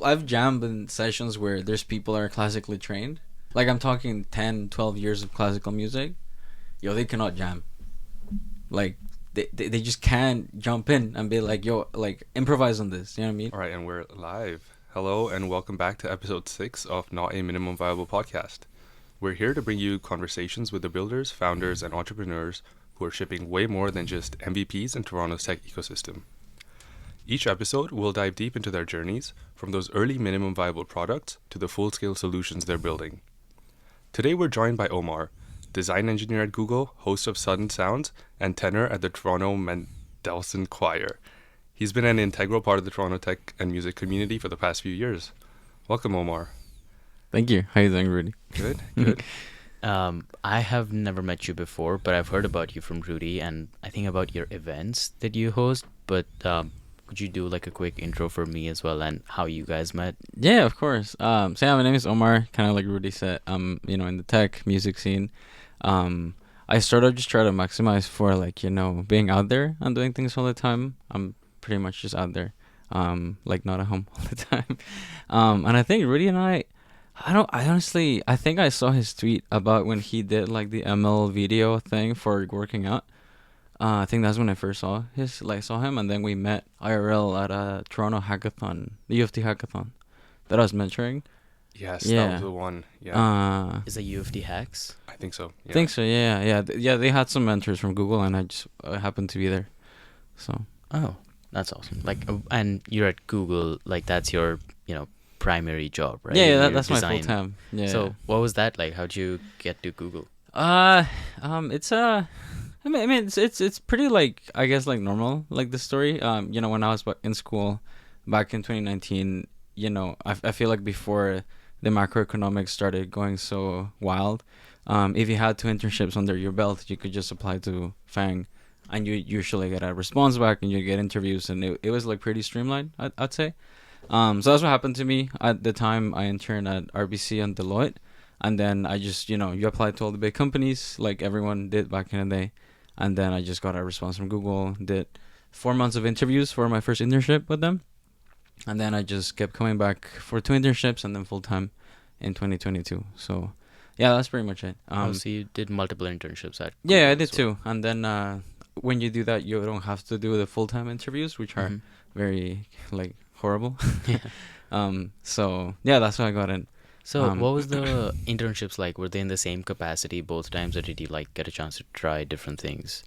I've jammed in sessions where there's people that are classically trained. Like I'm talking 10, 12 years of classical music. Yo, they cannot jam. Like they just can't jump in and be like, yo, like improvise on this. You know what I mean? All right, and we're live. Hello, and welcome back to episode 6 of Not a Minimum Viable podcast. We're here to bring you conversations with the builders, founders, and entrepreneurs who are shipping way more than just MVPs in Toronto's tech ecosystem. Each episode, we'll dive deep into their journeys, from those early minimum viable products to the full-scale solutions they're building. Today, we're joined by Omar, design engineer at Google, host of Sudden Sounds, and tenor at the Toronto Mendelssohn Choir. He's been an integral part of the Toronto tech and music community for the past few years. Welcome, Omar. Thank you. How you doing, Rudy? Good, good. I have never met you before, but I've heard about you from Rudy and I think about your events that you host. But could you do like a quick intro for me as well and how you guys met? Yeah, of course. So yeah, my name is Omar. Kind of like Rudy said, in the tech music scene. I sort of just try to maximize for like being out there and doing things all the time. I'm pretty much just out there, like not at home all the time. And I think Rudy and I think I saw his tweet about when he did like the ML video thing for working out. I think that's when I first saw him, and then we met IRL at a Toronto hackathon, the U of T hackathon that I was mentoring. Yes, Yeah. that was the one. Yeah, Is it U of T Hacks? I think so. I think so. Yeah. They had some mentors from Google, and I just happened to be there. So Oh, that's awesome. Like, and you're at Google, like that's your, primary job, right? yeah, Your that's my design. full time. Yeah. So what was that like? How'd you get to Google? It's it's pretty like I guess like normal like the story. When I was in school, back in 2019, I feel like before the macroeconomics started going so wild, if you had 2 internships under your belt, you could just apply to FANG, and you usually get a response back and you get interviews, and it was like pretty streamlined, I'd say. So that's what happened to me at the time. I interned at RBC and Deloitte, and then I just you apply to all the big companies like everyone did back in the day, and then I just got a response from Google. Did 4 months of interviews for my first internship with them, and then I just kept coming back for 2 internships and then full time in 2022. So yeah, that's pretty much it. So you did multiple internships at Yeah, I Google did as well. too. And then when you do that, you don't have to do the full time interviews, which are Mhm. very like horrible. Yeah. So yeah, that's how I got in. So Um, what was the internships like? Were they in the same capacity both times, or did you like get a chance to try different things?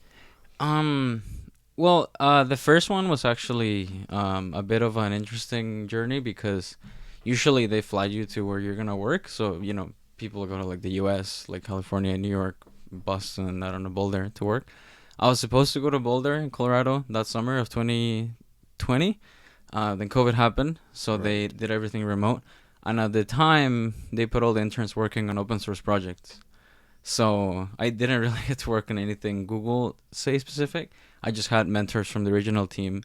Well, the first one was actually a bit of an interesting journey because usually they fly you to where you're gonna work. So people go to like the U.S., like California, New York, Boston, I don't know, Boulder to work. I was supposed to go to Boulder in Colorado that summer of 2020. Then COVID happened, so they Right. did everything remote. And at the time, they put all the interns working on open source projects. So I didn't really get to work on anything Google say specific. I just had mentors from the original team,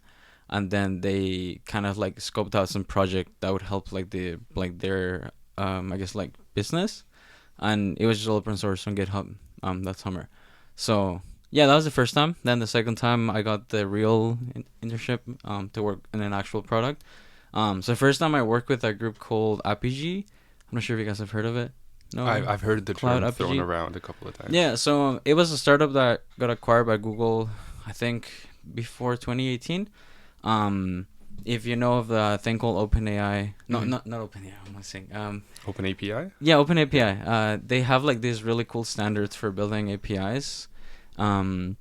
and then they kind of like scoped out some project that would help like their I guess like business, and it was just open source on GitHub that summer. So yeah, that was the first time. Then the second time I got the real internship to work in an actual product. So first time I worked with a group called RPG. I'm not sure if you guys have heard of it. No, I've heard the Cloud term thrown RPG. around a couple of times. Yeah, so it was a startup that got acquired by Google, I think, before 2018. If you know of the thing called OpenAI, no, Mhm. not OpenAI. What am I saying? Open API? Yeah, OpenAPI. They have like these really cool standards for building APIs, and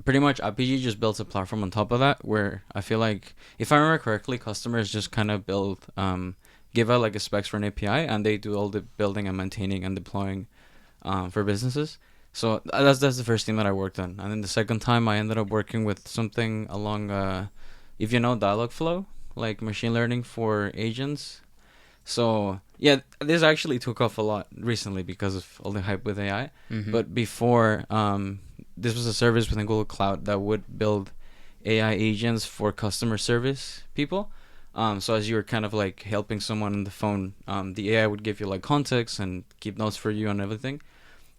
pretty much RPG just builds a platform on top of that. Where I feel like, if I remember correctly, customers just kind of give out like a specs for an API, and they do all the building and maintaining and deploying for businesses. So that's the first thing that I worked on, and then the second time I ended up working with something along, if you know Dialogflow, like machine learning for agents. So yeah, this actually took off a lot recently because of all the hype with AI. Mhm. But before, this was a service within Google Cloud that would build AI agents for customer service people. So as you were kind of like helping someone on the phone, the AI would give you like context and keep notes for you and everything.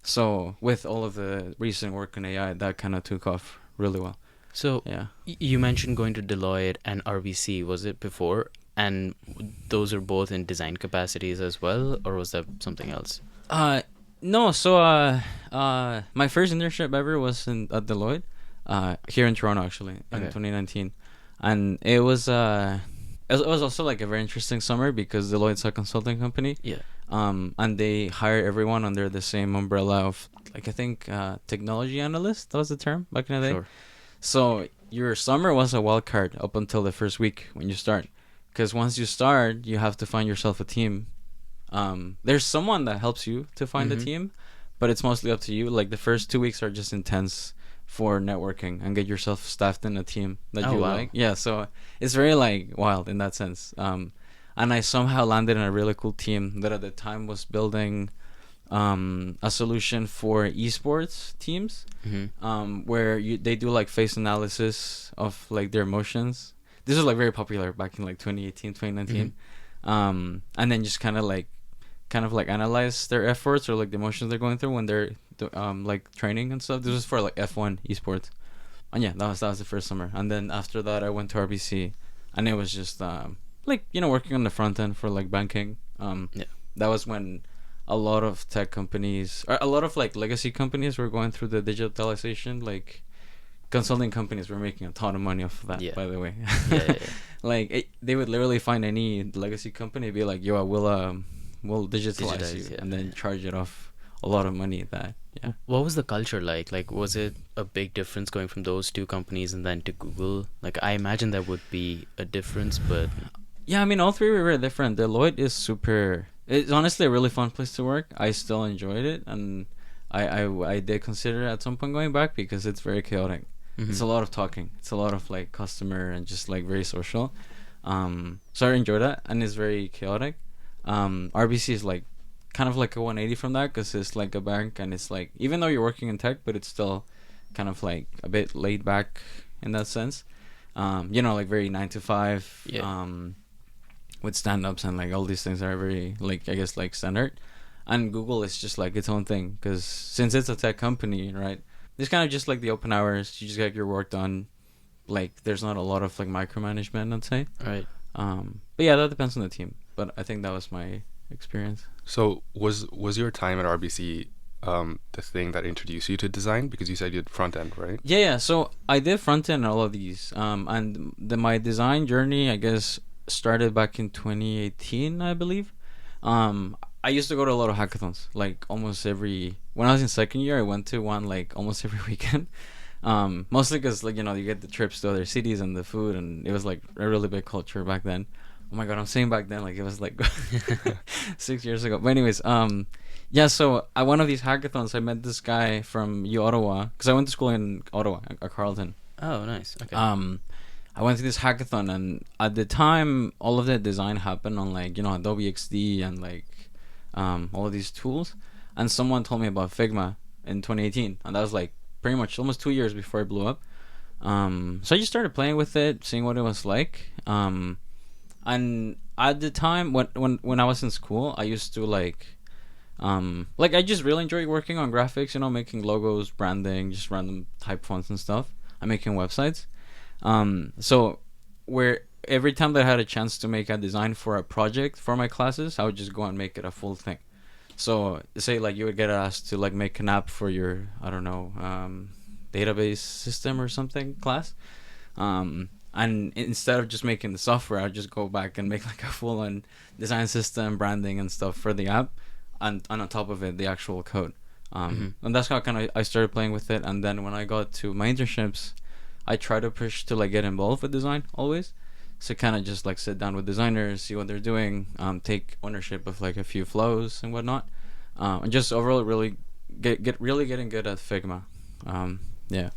So with all of the recent work in AI, that kind of took off really well. So Yeah. you mentioned going to Deloitte and RBC. Was it before And those are both in design capacities as well, or was that something else? No. So my first internship ever was at Deloitte, here in Toronto actually in Okay. 2019, and it was also like a very interesting summer because Deloitte's a consulting company. Yeah. And they hire everyone under the same umbrella of like I think technology analyst. That was the term back in the day. Sure. So your summer was a wild card up until the first week when you start, because once you start, you have to find yourself a team. There's someone that helps you to find a Mhm. team, but it's mostly up to you. Like the first 2 weeks are just intense for networking and get yourself staffed in a team that Oh, you wow. like. Yeah, so it's very like wild in that sense. And I somehow landed in a really cool team that at the time was building a solution for esports teams, Mhm. where they do like face analysis of like their emotions. This was like very popular back in like 2018, 2019. And then just kind of like analyze their efforts or like the emotions they're going through when they're like training and stuff. This was for like F1 esports. And yeah, that was the first summer. And then after that I went to RBC, and it was just like working on the front end for like banking. Yeah. That was when a lot of tech companies, or a lot of like legacy companies, were going through the digitalization. Like consulting companies were making a ton of money off of that. Yeah. By the way, Yeah. like they would literally find any legacy company, be like, "Yo, we'll digitalize Digitize, you," yeah. and then charge it off a lot of money. That yeah. What was the culture like? Like, was it a big difference going from those two companies and then to Google? Like, I imagine there would be a difference, but Yeah, I mean, all three were very different. Deloitte is super. It's honestly a really fun place to work. I still enjoyed it, and I did consider at some point going back because it's very chaotic. It's a Mhm. lot of talking. It's a lot of like customer and just like very social. So I enjoy that, and it's very chaotic. RBC is like kind of like a 180 from that because it's like a bank, and it's like even though you're working in tech, but it's still kind of like a bit laid back in that sense. Like very 9 to 5. Yeah. With stand-ups and like all these things are very like I guess like standard, and Google is just like its own thing because since it's a tech company, right? It's kind of just like the open hours. You just get your work done. Like there's not a lot of like micromanagement, I'd say. Right. But yeah, that depends on the team. But I think that was my experience. So was your time at RBC the thing that introduced you to design? Because you said you did front end, right? Yeah. So I did front end and all of these. And my design journey, I guess, started back in 2018, I believe. I used to go to a lot of hackathons, like almost every. When I was in second year, I went to one like almost every weekend. Mostly because like you get the trips to other cities and the food, and it was like a really big culture back then. Oh my god, I'm saying back then like it was like 6 years ago. But anyways, yeah. So at one of these hackathons, I met this guy from Ottawa because I went to school in Ottawa at Carleton. Oh, nice. Okay. I went to this hackathon, and at the time, all of the design happened on like Adobe XD and like all of these tools. And someone told me about Figma in 2018, and that was like pretty much almost 2 years before it blew up. So I just started playing with it, seeing what it was like. And at the time, when I was in school, I used to like I just really enjoyed working on graphics, making logos, branding, just random type fonts and stuff. I'm making websites. So where every time that I had a chance to make a design for a project for my classes, I would just go and make it a full thing. So say like you would get asked to like make an app for your, I don't know, database system or something class. And instead of just making the software, I'd just go back and make like a full on design system, branding and stuff for the app, and on top of it, the actual code. And that's how kind of I started playing with it. And then when I got to my internships, I try to push to like get involved with design always. So kind of just like sit down with designers, see what they're doing, take ownership of like a few flows and whatnot, and just overall really getting good at Figma. Yeah.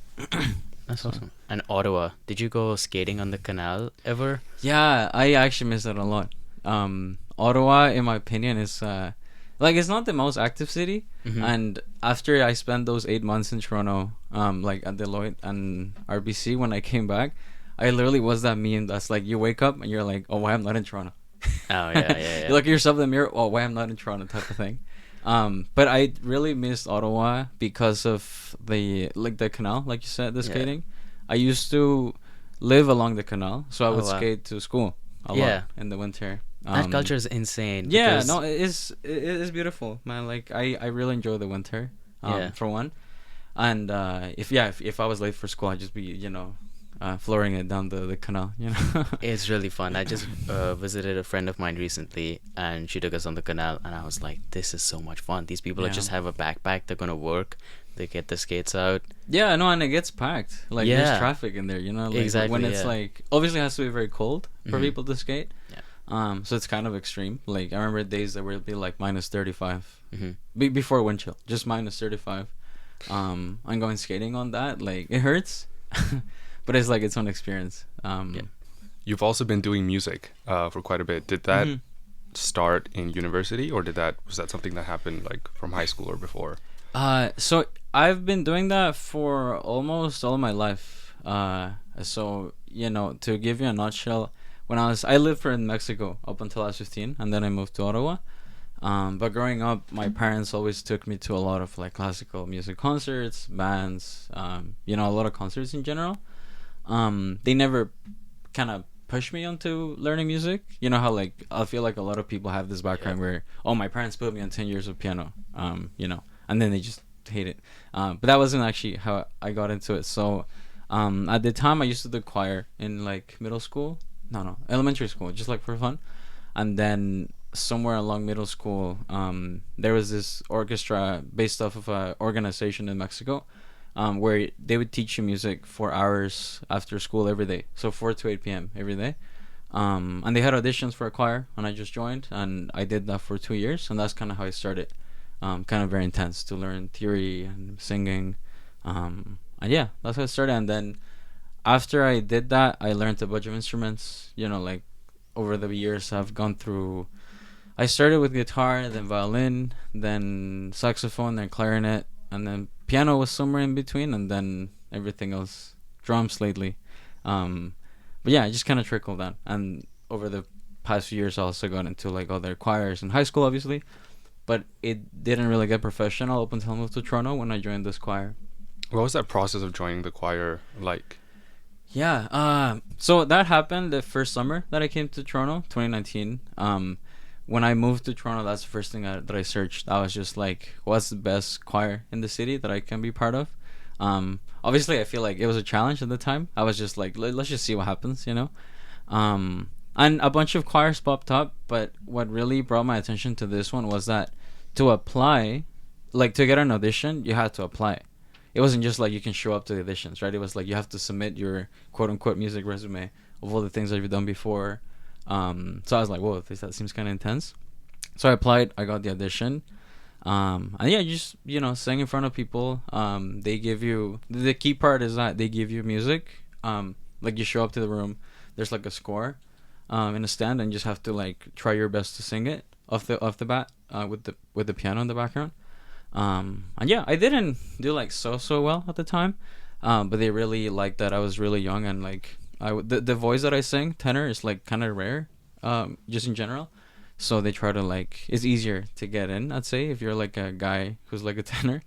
That's awesome. And Ottawa, did you go skating on the canal ever? Yeah, I actually miss it a lot. Ottawa, in my opinion, is it's not the most active city. And after I spent those 8 months in Toronto, like at Deloitte and RBC, when I came back, I literally was that meme that's like you wake up and you're like, oh, why I'm not in Toronto? Oh yeah. You look at yourself in the mirror, oh, why I'm not in Toronto type of thing. But I really missed Ottawa because of the canal, like you said, the skating. I used to live along the canal, so I would wow. skate to school. a Yeah. lot in the winter. That culture is insane. Yeah, because- no, it is beautiful, man. Like I really enjoy the winter. Yeah. For one, and if I was late for school, I'd just be flooring it down the canal. It's really fun. I just visited a friend of mine recently, and she took us on the canal, and I was like, "This is so much fun. These people Yeah. just have a backpack. They're gonna work. They get the skates out. Yeah, no, and it gets packed. Like Yeah. there's traffic in there. Like, Exactly, when it's yeah. like obviously it has to be very cold for Mhm. people to skate. Yeah. So it's kind of extreme. Like I remember days that would be like minus 35 Mhm. before wind chill, just minus 35. I'm going skating on that. Like it hurts, but it's like its own experience. Yeah. You've also been doing music for quite a bit. Did that Mhm. start in university, or was that something that happened like from high school or before? So I've been doing that for almost all my life. So to give you a nutshell, I lived in Mexico up until I was 15, and then I moved to Ottawa. But growing up, my parents always took me to a lot of like classical music concerts, bands, a lot of concerts in general. They never kind of pushed me onto learning music. You know how like I feel like a lot of people have this background where, oh, my parents put me on 10 years of piano, and then they just hate it. But that wasn't actually how I got into it. So at the time, I used to do choir in like middle school. No, elementary school, just like for fun. And then somewhere along middle school, there was this orchestra based off of a organization in Mexico, where they would teach you music for hours after school every day, so 4 to 8 p.m. every day. And they had auditions for a choir, and I just joined, and I did that for 2 years, and that's kind of how I started. Kind of very intense to learn theory and singing, and yeah, that's how I started. And then after I did that, I learned a bunch of instruments. Like over the years, I've gone through. I started with guitar, then violin, then saxophone, then clarinet, and then piano was somewhere in between, and then everything else, drums lately. But yeah, I just kind of trickled down. And over the past few years, I also got into like other choirs in high school, obviously. But it didn't really get professional up until I moved to Toronto when I joined this choir. What was that process of joining the choir like? Yeah, so that happened the first summer that I came to Toronto, 2019. When I moved to Toronto, that's the first thing that I searched. I was just like, what's the best choir in the city that I can be part of? Obviously, I feel like it was a challenge at the time. I was just like, let's just see what happens, And a bunch of choirs popped up, but what really brought my attention to this one was that to apply, like to get an audition, you had to apply. It wasn't just like you can show up to the auditions, right? It was like you have to submit your quote-unquote music resume of all the things that you've done before. So I was like, whoa, that seems kind of intense. So I applied, I got the audition. And yeah, just, sang in front of people. They give you, the key part is that they give you music. Like you show up to the room, there's like a score in a stand, and you just have to like try your best to sing it off the bat with the piano in the background. And yeah, I didn't do like so well at the time, but they really liked that I was really young, and like the voice that I sing, tenor, is like kind of rare, just in general. So they try to like, it's easier to get in, I'd say, if you're like a guy who's like a tenor.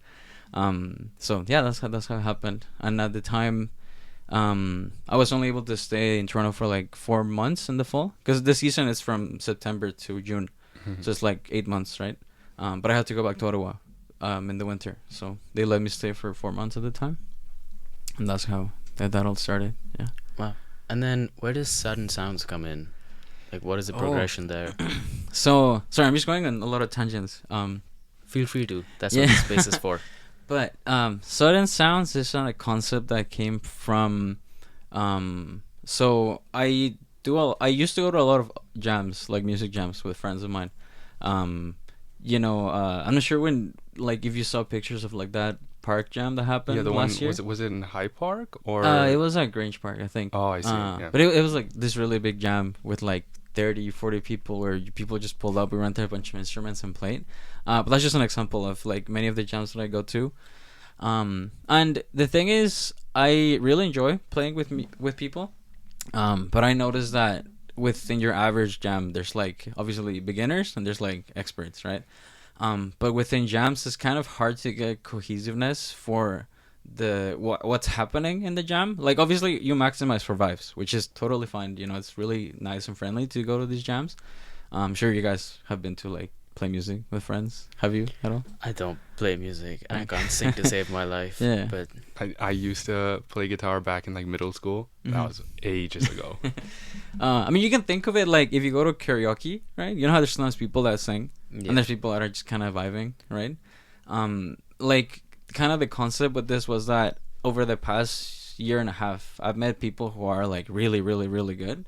So yeah, that's how it happened. And at the time, I was only able to stay in Toronto for like 4 months in the fall, because the season is from September to June, so it's like 8 months, right? But I had to go back to Ottawa in the winter, so they let me stay for 4 months at the time, and that's how that all started. Yeah. Wow. And then where does Sudden Sounds come in? Like, what is the progression there? So sorry, I'm just going on a lot of tangents. Feel free to. That's what this space is for. But Sudden Sounds is not a concept that came from. So I used to go to a lot of jams, like music jams, with friends of mine. I'm not sure when, like, if you saw pictures of like that park jam that happened last year. Was it in High Park or? It was at Grange Park, I think. Oh, I see. Yeah. But it was like this really big jam with like 30, 40 people, where people just pulled up. We rented a bunch of instruments and played. But that's just an example of like many of the jams that I go to. And the thing is, I really enjoy playing with people. But I noticed that within your average jam, there's like obviously beginners and there's like experts, right? But within jams, it's kind of hard to get cohesiveness for what's happening in the jam. Like obviously you maximize for vibes, which is totally fine. It's really nice and friendly to go to these jams. I'm sure you guys have been to like play music with friends. Have you at all? I don't play music. I can't sing to save my life. Yeah. But I used to play guitar back in like middle school. Mhm. That was ages ago. I mean, you can think of it like if you go to karaoke, right? You know how there's sometimes people that sing, yeah. and there's people that are just kind of vibing, right? Like kind of the concept with this was that over the past year and a half, I've met people who are like really, really, really good,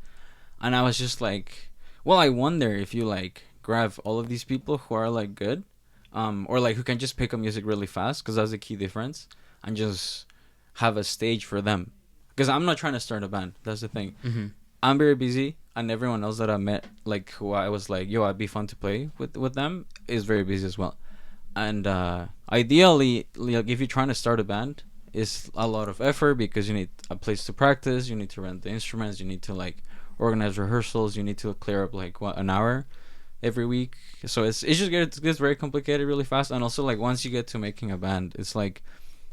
and I was just like, well, I wonder if you like grab all of these people who are like good, or like who can just pick up music really fast, because that's the key difference, and just have a stage for them. Because I'm not trying to start a band. That's the thing. Mm-hmm. I'm very busy, and everyone else that I met, like who I was like, yo, I'd be fun to play with them, is very busy as well. And ideally, like if you're trying to start a band, it's a lot of effort because you need a place to practice, you need to rent the instruments, you need to like organize rehearsals, you need to clear up like an hour every week. So it gets very complicated really fast. And also like once you get to making a band, it's like,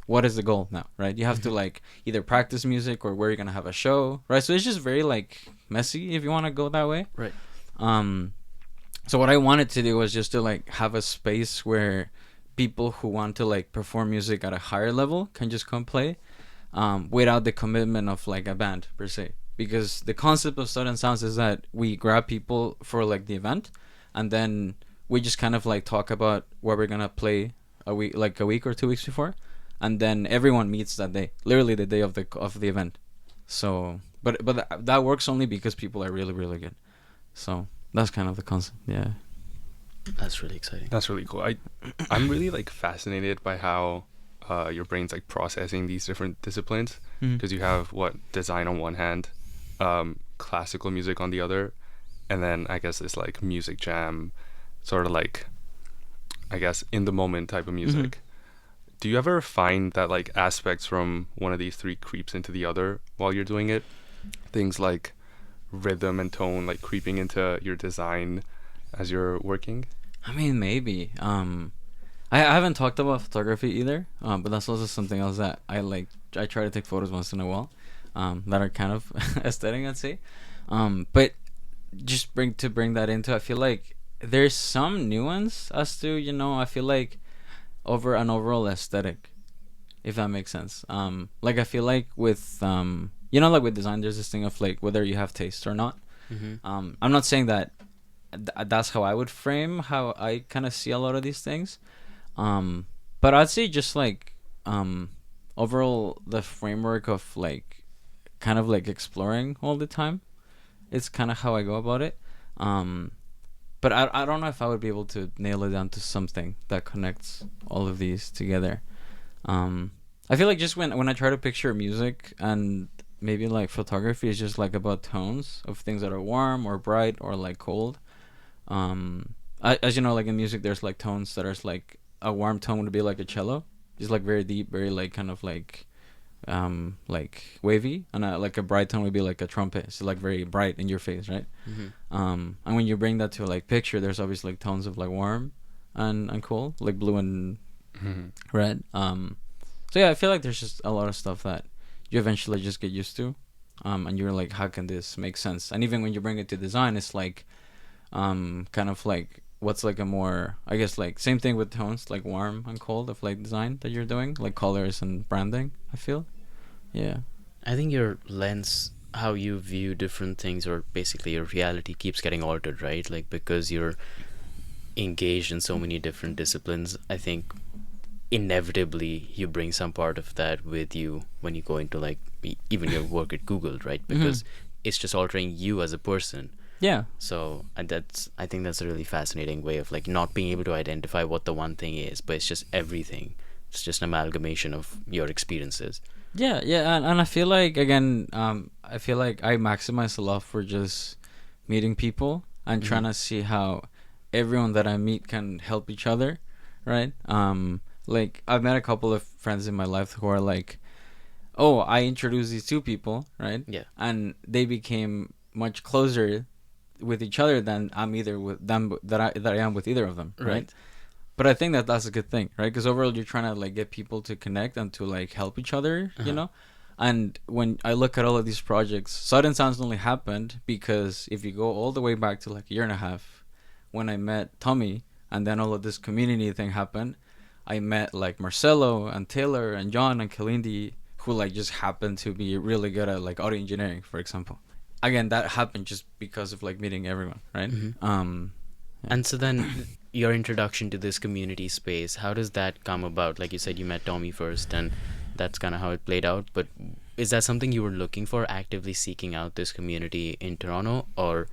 what is the goal now, right? You have to like either practice music or where you're gonna have a show, right? So it's just very like messy if you want to go that way, Right. So what I wanted to do was just to like have a space where people who want to like perform music at a higher level can just come play, without the commitment of like a band per se. Because the concept of Sudden Sounds is that we grab people for like the event, and then we just kind of like talk about what we're gonna play a week or 2 weeks before, and then everyone meets that day, literally the day of the event. So, but that works only because people are really, really good. So that's kind of the concept. Yeah. That's really exciting. That's really cool. I'm really like fascinated by how your brain's like processing these different disciplines, because you have design on one hand, classical music on the other, and then I guess it's like music jam, sort of like I guess in the moment type of music. Do you ever find that like aspects from one of these three creeps into the other while you're doing it? Things like rhythm and tone like creeping into your design as you're working? I mean, maybe. I haven't talked about photography either, but that's also something else that I like. I try to take photos once in a while, that are kind of aesthetic, I'd say. But just bring that into, I feel like there's some nuance as to, I feel like over an overall aesthetic, if that makes sense. Like I feel like with like with design, there's this thing of like whether you have taste or not. I'm not saying that that's how I would frame how I kind of see a lot of these things, but I'd say just like overall the framework of like kind of like exploring all the time, it's kind of how I go about it. But I don't know if I would be able to nail it down to something that connects all of these together. I feel like just when I try to picture music and maybe like photography is just like about tones of things that are warm or bright or like cold. As you know, like in music, there's like tones that are like a warm tone would be like a cello, just like very deep, very like kind of like wavy, and like a bright tone would be like a trumpet. It's like very bright in your face, right? And when you bring that to like picture, there's obviously like tones of like warm and cool, like blue and red. So yeah, I feel like there's just a lot of stuff that you eventually just get used to, and you're like, how can this make sense? And even when you bring it to design, it's like kind of like what's like a more, I guess, like same thing with tones, like warm and cold of like design that you're doing, like colors and branding, I feel. Yeah. I think your lens, how you view different things, or basically your reality, keeps getting altered, right? Like because you're engaged in so many different disciplines, I think inevitably you bring some part of that with you when you go into like even your work at Google, right? Because it's just altering you as a person. Yeah. So I think that's a really fascinating way of like not being able to identify what the one thing is, but it's just everything. It's just an amalgamation of your experiences. Yeah, and I feel like again, I feel like I maximize a lot for just meeting people and trying to see how everyone that I meet can help each other, right? Like I've met a couple of friends in my life who are like, oh, I introduced these two people, right? Yeah. And they became much closer with each other than I'm either with them that I am with either of them, right? But I think that that's a good thing, right? Because overall, you're trying to like get people to connect and to like help each other, you know. And when I look at all of these projects, Sudden Sounds only happened because if you go all the way back to like a year and a half, when I met Tommy, and then all of this community thing happened, I met like Marcelo and Taylor and John and Kalindi, who like just happened to be really good at like audio engineering, for example. Again, that happened just because of like meeting everyone, right? Yeah. And so then your introduction to this community space, how does that come about? Like you said, you met Tommy first, and that's kind of how it played out. But is that something you were looking for, actively seeking out this community in Toronto, or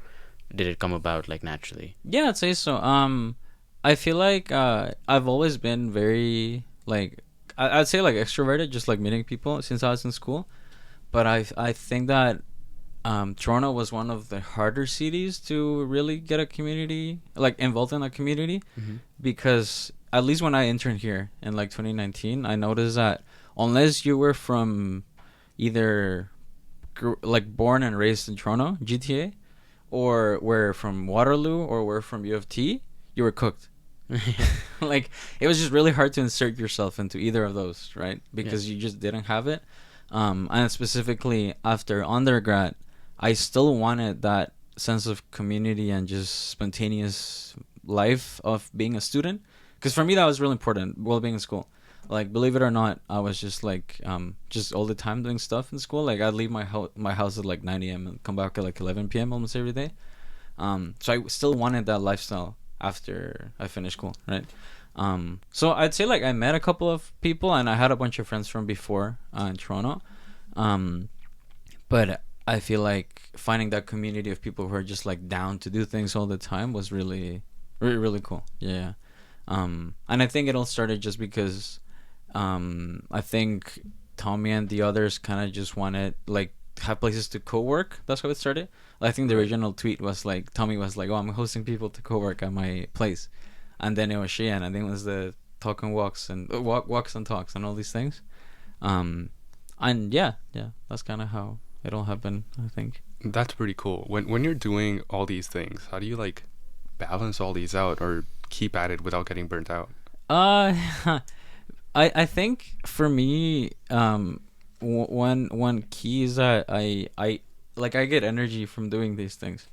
did it come about like naturally? Yeah, I'd say so. I feel like I've always been very like I'd say like extroverted, just like meeting people since I was in school. But I think that Toronto was one of the harder cities to really get a community like involved in a community, because at least when I interned here in like 2019, I noticed that unless you were from either like born and raised in Toronto, GTA, or were from Waterloo or were from U of T, you were cooked. Like it was just really hard to insert yourself into either of those, right? Because you just didn't have it. And specifically after undergrad, I still wanted that sense of community and just spontaneous life of being a student, because for me that was really important while being in school. Like, believe it or not, I was just like just all the time doing stuff in school. Like, I'd leave my house at like 9 a.m. and come back at like 11 p.m. almost every day. So I still wanted that lifestyle after I finished school, right? So I'd say like I met a couple of people and I had a bunch of friends from before in Toronto. But I feel like finding that community of people who are just like down to do things all the time was really, really, really cool. Yeah. And I think it all started just because I think Tommy and the others kind of just wanted like have places to co-work. That's how it started. I think the original tweet was like Tommy was like, "Oh, I'm hosting people to co-work at my place," and then it was Sheehan. I think it was the talk and walks and walks and talks and all these things. And yeah, that's kind of how it all happened, I think. That's pretty cool. When you're doing all these things, how do you like balance all these out or keep at it without getting burnt out? I think for me, one key is that I get energy from doing these things.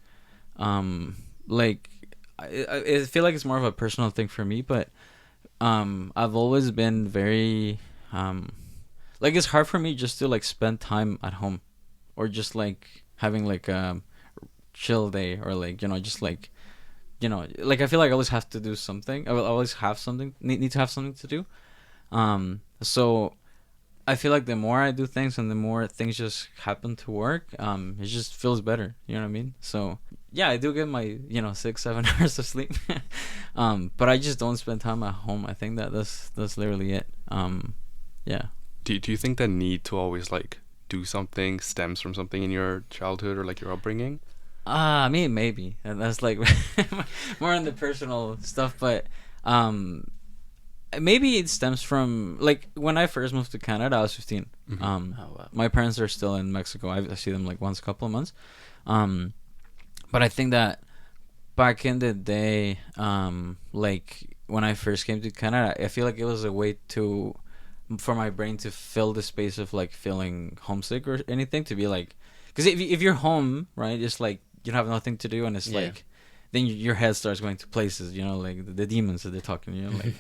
Like I feel like it's more of a personal thing for me, but I've always been very like it's hard for me just to like spend time at home, or just like having like a chill day, or like just like like I feel like I always have to do something. I will always have something need to have something to do. So I feel like the more I do things and the more things just happen to work, it just feels better. You know what I mean? So yeah, I do get my 6-7 hours of sleep, but I just don't spend time at home. I think that's literally it. Yeah. Do you think the need to always like do something stems from something in your childhood or like your upbringing? I mean, maybe, and that's like more on the personal stuff, but maybe it stems from like when I first moved to Canada, I was 15. Oh, wow. My parents are still in Mexico. I see them like once a couple of months. But I think that back in the day, like when I first came to Canada, I feel like it was a way for my brain to fill the space of like feeling homesick or anything, to be like, because if you're home, right, it's like you have nothing to do, and it's like then your head starts going to places, like the demons that they're talking, like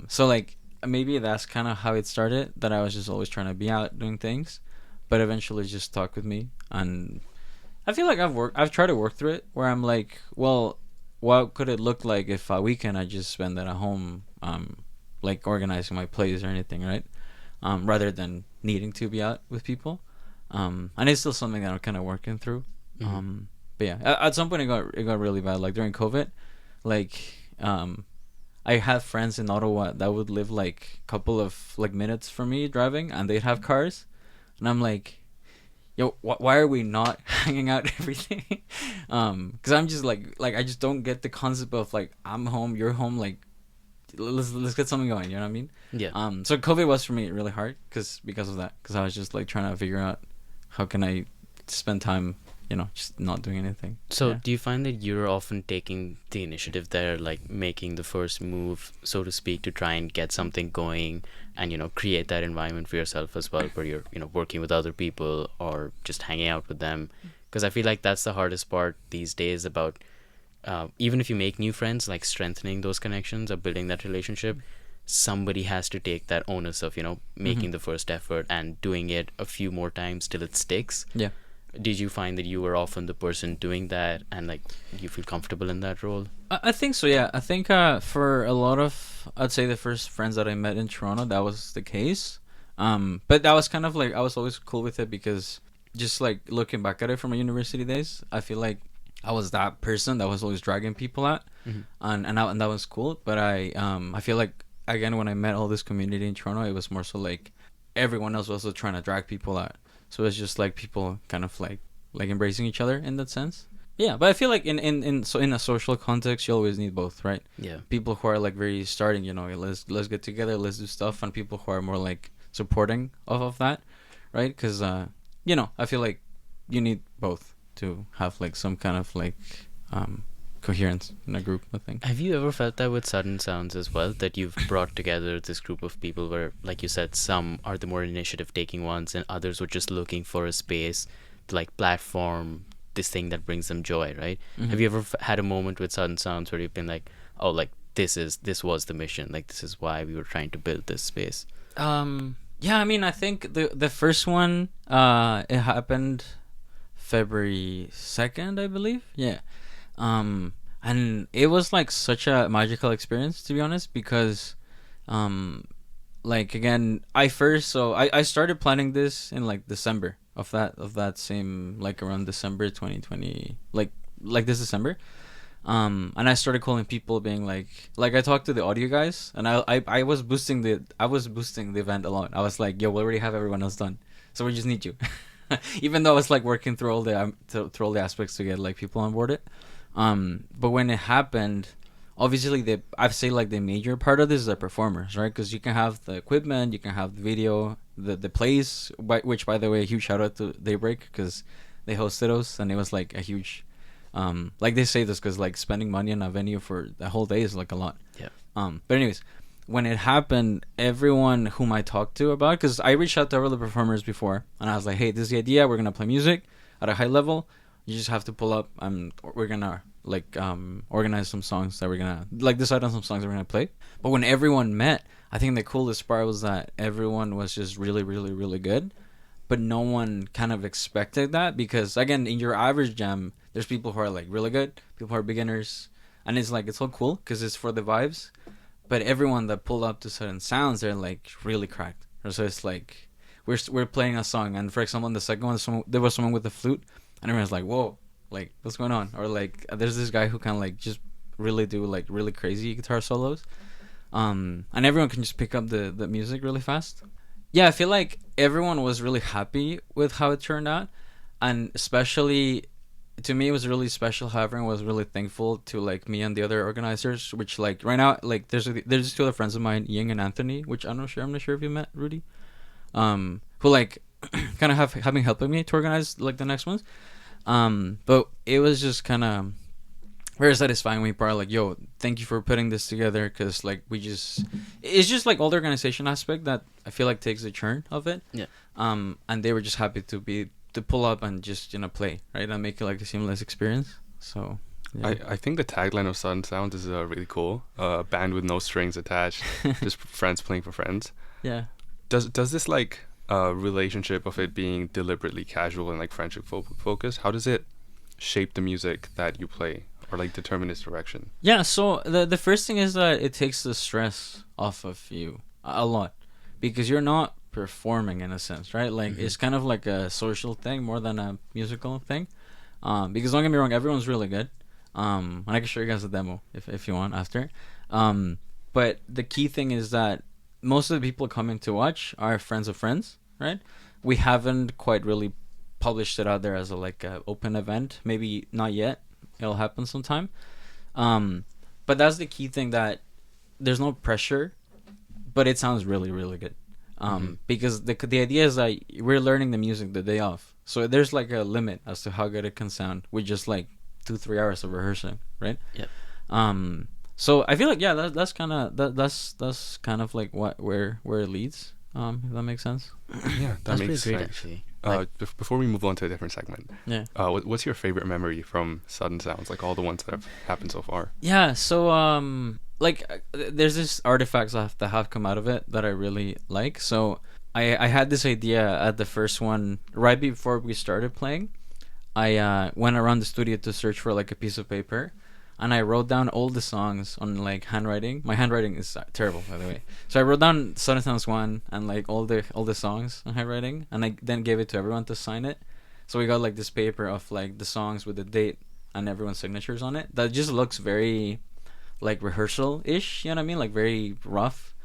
so like maybe that's kind of how it started, that I was just always trying to be out doing things, but eventually it just stuck with me. And I feel like I've tried to work through it, where I'm like, well, what could it look like if a weekend I just spend that at home, like organizing my plays or anything, right? Rather than needing to be out with people. And it's still something that I'm kind of working through. But yeah, at some point it got really bad. Like during COVID, like I had friends in Ottawa that would live like a couple of like minutes from me driving, and they'd have cars, and I'm like, yo, why are we not hanging out every day? Because I'm just like I just don't get the concept of like I'm home, you're home, like let's get something going. You know what I mean? Yeah. So COVID was for me really hard because of that. Because I was just like trying to figure out how can I spend time just not doing anything. So Yeah. do you find that you're often taking the initiative there, like making the first move, so to speak, to try and get something going and, create that environment for yourself as well, where you're, working with other people or just hanging out with them? Because I feel like that's the hardest part these days about, even if you make new friends, like strengthening those connections or building that relationship, somebody has to take that onus of, making the first effort and doing it a few more times till it sticks. Yeah. Did you find that you were often the person doing that and like you feel comfortable in that role? I think so, yeah. I think for a lot of, I'd say the first friends that I met in Toronto, that was the case. But that was kind of like, I was always cool with it because just like looking back at it from my university days, I feel like I was that person that was always dragging people out, and that was cool. But I feel like again when I met all this community in Toronto, it was more so like everyone else was also trying to drag people out. So it's just like people kind of like embracing each other in that sense. Yeah, but I feel like in a social context, you always need both, right? Yeah. People who are like very starting, let's get together, let's do stuff, and people who are more like supporting of that, right? Because I feel like you need both to have like some kind of like coherence in a group, I think. Have you ever felt that with Sudden Sounds as well, that you've brought together this group of people where, like you said, some are the more initiative taking ones and others were just looking for a space to like platform this thing that brings them joy, right? Have you ever had a moment with Sudden Sounds where you've been like, oh, like this was the mission, like this is why we were trying to build this space? Yeah, I mean, I think the first one it happened February 2nd, I believe. Yeah. And it was like such a magical experience, to be honest, because like again, I started planning this in like December of that same, like around December 2020, like this December. And I started calling people, being like I talked to the audio guys, and I was boosting the event a lot. I was like, yo, we already have everyone else done, so we just need you. Even though I was like working through all the through all the aspects to get like people on board it. But when it happened, obviously I'd say like the major part of this is the performers, right? Because you can have the equipment, you can have the video, the plays, which by the way, a huge shout out to Daybreak because they hosted us, and it was like a huge, like they say this because like spending money on a venue for the whole day is like a lot. Yeah. But anyways, when it happened, everyone whom I talked to about, because I reached out to all the performers before, and I was like, hey, this is the idea. We're gonna play music at a high level. You just have to pull up. We're gonna like organize some songs that we're gonna like decide on some songs that we're gonna play. But when everyone met, I think the coolest part was that everyone was just really, really, really good. But no one kind of expected that, because again, in your average jam, there's people who are like really good, people who are beginners, and it's like it's all cool because it's for the vibes. But everyone that pulled up to Sudden Sounds, they're like really cracked. So it's like we're playing a song, and for example, in the second one, there was someone with a flute, and everyone's like, whoa, like what's going on? Or like there's this guy who can like just really do like really crazy guitar solos, and everyone can just pick up the music really fast. Yeah, I feel like everyone was really happy with how it turned out, and especially to me it was really special how everyone was really thankful to like me and the other organizers, which like right now like there's two other friends of mine, Ying and Anthony, which I'm not sure if you met Rudy, who like kind of have been helping me to organize like the next ones. But it was just kind of very satisfying when people are like, yo, thank you for putting this together, because like it's just like all the organization aspect that I feel like takes the churn of it. Yeah. And they were just happy to pull up and just play, right, and make it like a seamless experience. So yeah. I think the tagline of Sudden Sounds is really cool. A band with no strings attached, just friends playing for friends. Yeah. Does this like relationship of it being deliberately casual and like friendship focused, how does it shape the music that you play or like determine its direction? Yeah, so the first thing is that it takes the stress off of you a lot, because you're not performing in a sense, right? Like it's kind of like a social thing more than a musical thing. Because don't get me wrong, everyone's really good. And I can show you guys a demo if you want after. But the key thing is that most of the people coming to watch are friends of friends, right? We haven't quite really published it out there as a open event. Maybe not yet. It'll happen sometime. But that's the key thing, that there's no pressure, but it sounds really, really good. Because the idea is that we're learning the music the day off. So there's like a limit as to how good it can sound with just like 2-3 hours of rehearsing, right? Yep. So I feel like yeah, that's kind of that's kind of like where it leads. If that makes sense. Yeah, that That's makes pretty great, sense. actually. Before we move on to a different segment, Yeah. what's your favorite memory from Sudden Sounds? Like all the ones that have happened so far. Yeah. So there's this artifacts that have come out of it that I really like. So I had this idea at the first one right before we started playing. I went around the studio to search for like a piece of paper, and I wrote down all the songs on like handwriting. My handwriting is terrible, by the way. So I wrote down Sudden Sounds 1 and like all the songs on handwriting, and I then gave it to everyone to sign it. So we got like this paper of like the songs with the date and everyone's signatures on it. That just looks very like rehearsal-ish, you know what I mean? Like very rough.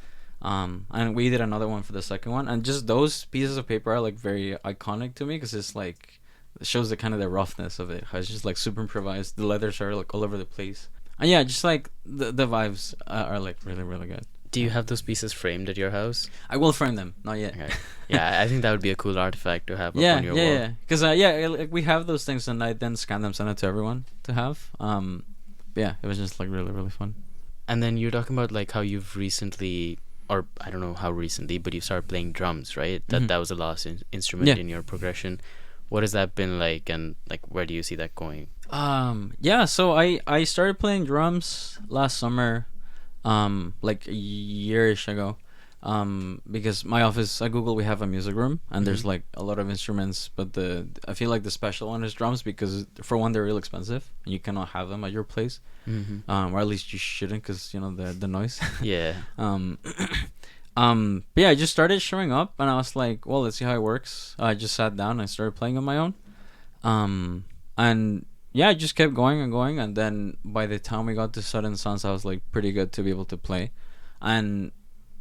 And we did another one for the second one, and just those pieces of paper are like very iconic to me because it's like it shows the kind of the roughness of it. How it's just like super improvised. The letters are like all over the place, and yeah, just like the vibes are like really really good. Do you have those pieces framed at your house? I will frame them, not yet. Okay. Yeah, I think that would be a cool artifact to have up Yeah, on your wall. yeah, because like we have those things, and I then scan them, send it to everyone to have. Yeah, it was just like really really fun. And then you're talking about like how you've recently, or I don't know how recently, but you started playing drums, right? Mhm. That was the last instrument Yeah. in your progression. What has that been like, and like where do you see that going? Yeah, so I started playing drums last summer, like a year-ish ago, because my office at Google we have a music room, and there's Mhm. like a lot of instruments, but I feel like the special one is drums because for one they're real expensive and you cannot have them at your place, Mm-hmm. or at least you shouldn't because you know the noise. Yeah. um, but yeah, I just started showing up, and I was like, well, let's see how it works. I just sat down and I started playing on my own, and yeah, I just kept going and going, and then by the time we got to Sudden Sounds, I was like pretty good to be able to play, and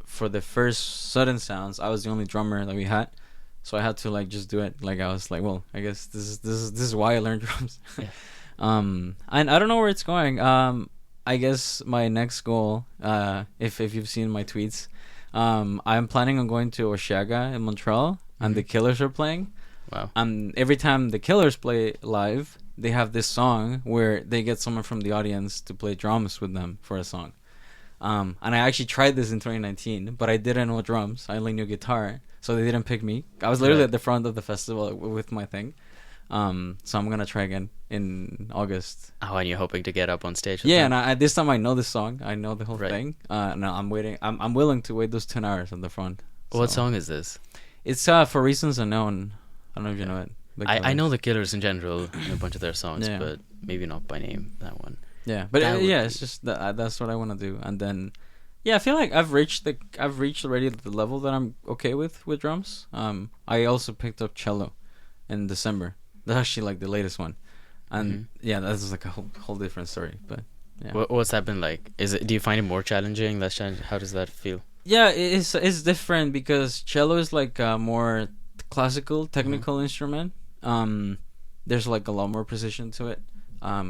for the first Sudden Sounds, I was the only drummer that we had, so I had to like just do it. Like I was like, well, I guess this is why I learned drums. Yeah. And I don't know where it's going. I guess my next goal, if you've seen my tweets, I'm planning on going to Oshaga in Montreal, and the Mhm. Killers are playing. Wow. Every time the Killers play live, they have this song where they get someone from the audience to play drums with them for a song. And I actually tried this in 2019, but I didn't know drums. I only knew guitar, so they didn't pick me. I was literally Right. at the front of the festival with my thing. So I'm gonna try again in August. Oh, and you're hoping to get up on stage with Yeah, them? and this time I know the song. I know the whole Right. thing. No, I'm waiting. I'm willing to wait those 10 hours at the front. What So- song is this? It's For Reasons Unknown. I don't know if you know it. The I know Killers. the Killers in general and a bunch of their songs, Yeah. but maybe not by name, that one. Yeah, but That would yeah, be- it's just that's what I want to do, and then yeah, I feel like I've reached already the level that I'm okay with drums. I also picked up cello in December. That's actually like the latest one, and Mhm. yeah, that's like a whole different story. But yeah, What's that been like? Do you find it more challenging, less challenging? How does that feel? yeah, it's different because cello is like a more classical, technical instrument. There's like a lot more precision to it.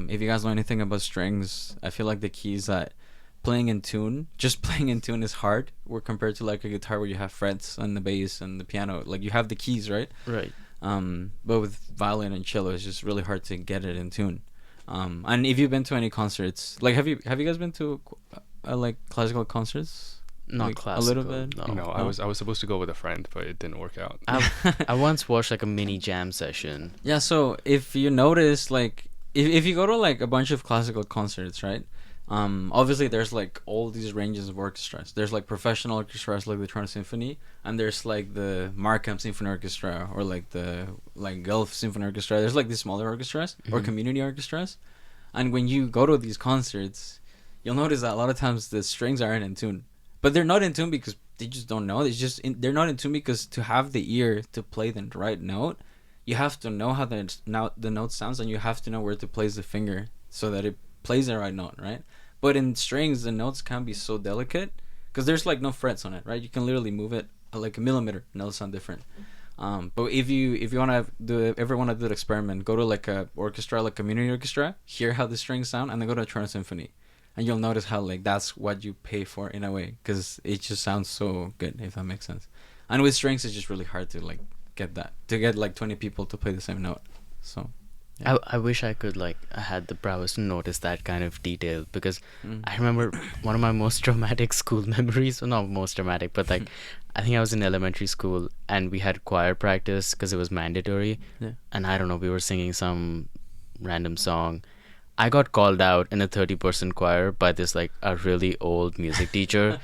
If you guys know anything about strings, I feel like the keys that playing in tune, just playing in tune is hard. Where compared to like a guitar where you have frets and the bass and the piano, like you have the keys, right? Right. But with violin and cello, it's just really hard to get it in tune. And if you've been to any concerts, like have you guys been to like classical concerts? Not Like, classical. a little bit? No. No, I was supposed to go with a friend, but it didn't work out. I once watched like a mini jam session. Yeah, so if you notice, like, if you go to like a bunch of classical concerts, right? Obviously there's like all these ranges of orchestras. There's like professional orchestras like the Toronto Symphony, and there's like the Markham Symphony Orchestra or like the Guelph Symphony Orchestra. There's like these smaller orchestras or Mhm. community orchestras, and when you go to these concerts, you'll notice that a lot of times the strings aren't in tune, but they're not in tune because they just don't know. It's just they're not in tune because to have the ear to play the right note, you have to know how the note sounds, and you have to know where to place the finger so that it plays the right note, right? But in strings, the notes can be so delicate because there's like no frets on it, right? You can literally move it like a millimeter, and it'll sound different. But if you ever want to do the experiment, go to like a orchestra, like community orchestra, hear how the strings sound, and then go to a Toronto Symphony, and you'll notice how like that's what you pay for in a way because it just sounds so good, if that makes sense. And with strings, it's just really hard to like get that, to get like 20 people to play the same note. So yeah. I wish I could like I had the prowess to notice that kind of detail, because Mm. I remember one of my most traumatic school memories, well, not most traumatic, but like I think I was in elementary school and we had choir practice because it was mandatory. Yeah. And I don't know, we were singing some random song. I got called out in a 30-person choir by this like a really old music teacher,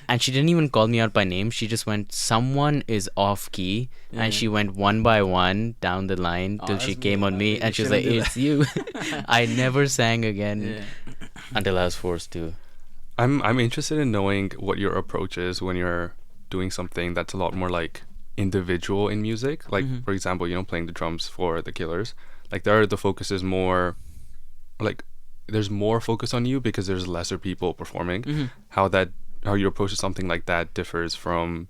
and she didn't even call me out by name. She just went, "Someone is off key," Yeah. and she went one by one down the line Oh, till she that's came mean, on man. me, You and she was like, shouldn't do "It's you." I never sang again Yeah. until I was forced to. I'm interested in knowing what your approach is when you're doing something that's a lot more like individual in music. Like Mhm. for example, playing the drums for the Killers. Like there, the focus is more like there's more focus on you because there's lesser people performing. Mhm. How your approach to something like that differs from,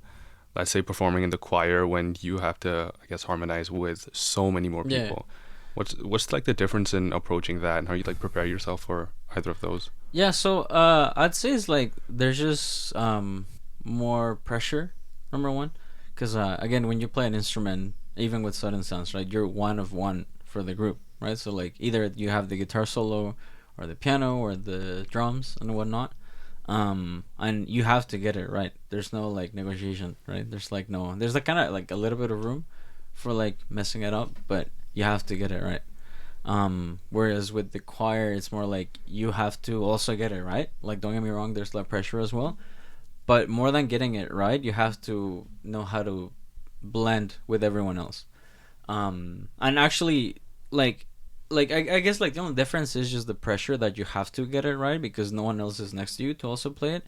let's say, performing in the choir when you have to, I guess, harmonize with so many more Yeah. people. What's like the difference in approaching that, and how you like prepare yourself for either of those? Yeah, so I'd say it's like there's just more pressure, number one, because again, when you play an instrument, even with sudden sounds, right, you're one of one for the group, right? So like either you have the guitar solo or the piano or the drums and whatnot, and you have to get it right. There's no like negotiation, right? There's like kind of like a little bit of room for like messing it up, but you have to get it right. Whereas with the choir, it's more like you have to also get it right. Like, don't get me wrong, there's that pressure as well, but more than getting it right, you have to know how to blend with everyone else. And actually, I guess like the only difference is just the pressure that you have to get it right because no one else is next to you to also play it.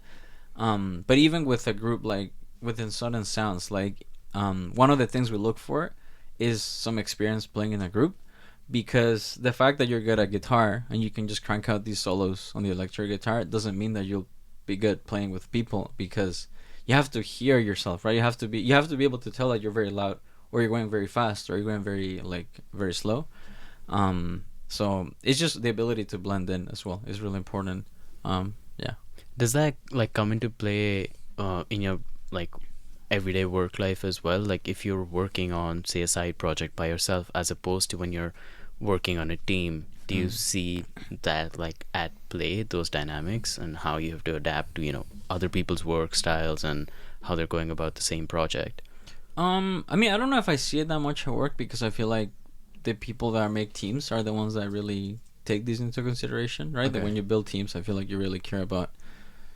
But even with a group like within Sudden Sounds, like one of the things we look for is some experience playing in a group, because the fact that you're good at guitar and you can just crank out these solos on the electric guitar doesn't mean that you'll be good playing with people, because you have to hear yourself, right? You have to be able to tell that you're very loud, or you're going very fast, or you're going very slow. So it's just the ability to blend in as well is really important. Yeah. Does that like come into play in your like everyday work life as well? Like if you're working on, say, a side project by yourself as opposed to when you're working on a team, do you see that like at play, those dynamics, and how you have to adapt to other people's work styles and how they're going about the same project? I mean, I don't know if I see it that much at work, because I feel like the people that make teams are the ones that really take these into consideration, right? Okay. That when you build teams, I feel like you really care about